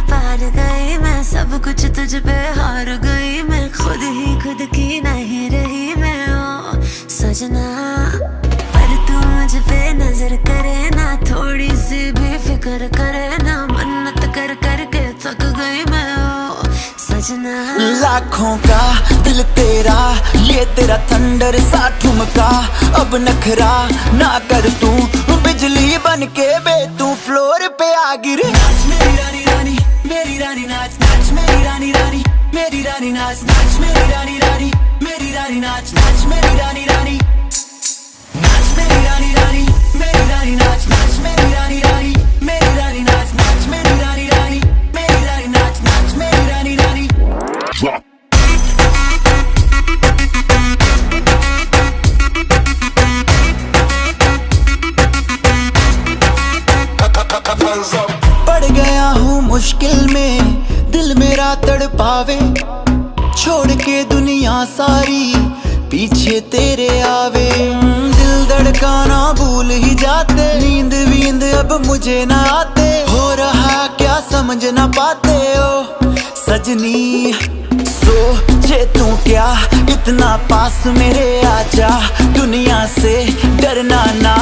पार गई मैं, सब कुछ तुझ पे हार गई मैं, खुद ही खुद की नहीं रही मैं ओ सजना। पर तू मुझ पे नजर करे ना, थोड़ी सी भी फिक्र करे ना, मन्नत कर करके थक गई मैं ओ सजना। लाखों का दिल तेरा, ये तेरा थंडर सा ठुमका, अब नखरा ना कर तू, बिजली बन के बे तू फ्लोर पे आ गिर। नाच मेरी रानी रानी, मेरी रानी नाच नाच मेरी रानी रानी, मेरी रानी नाच नाच मेरी रानी रानी, मेरी रानी नाच नाच मेरी रानी रानी, नाच मेरी रानी रानी, मेरी रानी नाच नाच मेरी रानी रानी, मेरी रानी नाच नाच मेरी रानी रानी, मेरी रानी नाच नाच मेरी रानी रानी। पड़ गया हूँ मुश्किल में, दिल मेरा तड़पावे, छोड़ के दुनिया सारी पीछे तेरे आवे। दिल धड़काना भूल ही जाते, नींद वींद अब मुझे ना आते, हो रहा क्या समझ ना पाते ओ सजनी। सोचे तू क्या इतना पास मेरे आजा, दुनिया से डरना ना,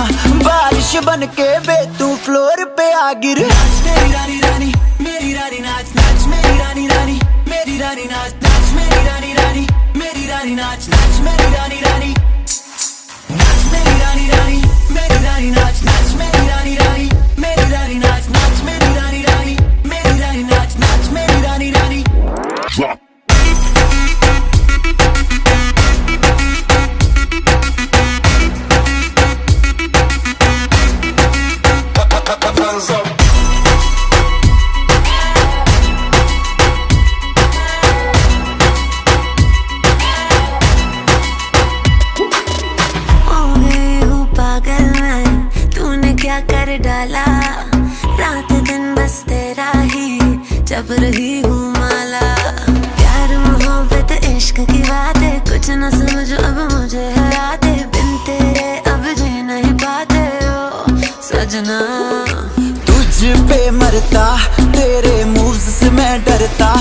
बारिश बन के बे तू फ्लोर पे आ गिर। नाच मेरी रानी रानी, मेरी रानी नाच नाच मेरी रानी रानी, मेरी रानी नाच नाच मेरी रानी रानी, मेरी रानी नाच नाच मेरी रानी रानी, नाच मेरी रानी रानी, मेरी रानी नाच नाच मेरी रानी रानी, मेरी रानी नाच नाच मेरी रानी रानी, मेरी रानी नाच नाच मेरी रानी रानी। क्या कर डाला, रात दिन बस तेरा ही जब रही हूँ माला। प्यार मोहब्बत इश्क की बातें कुछ न समझ अब मुझे हराते, बिन तेरे अब जी नहीं पाते ओ सजना। तुझ पे मरता, तेरे मूव्स से मैं डरता,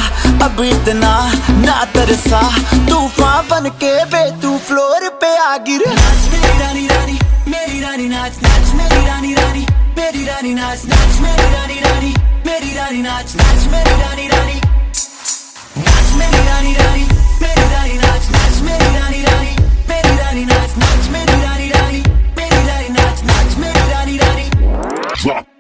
अब इतना ना तरसा, तूफान बन के बे तू फ्लोर पे आ गिर। नाच मेरी रानी रानी, मेरी रानी नाच नाच मेरी रानी रानी, मेरी रानी नाच नाच मेरी रानी रानी, मेरी रानी नाच नाच मेरी रानी रानी, नाच मेरी रानी रानी, मेरी रानी नाच नाच मेरी रानी रानी, मेरी रानी नाच नाच मेरी रानी रानी, मेरी रानी नाच नाच मेरी रानी रानी।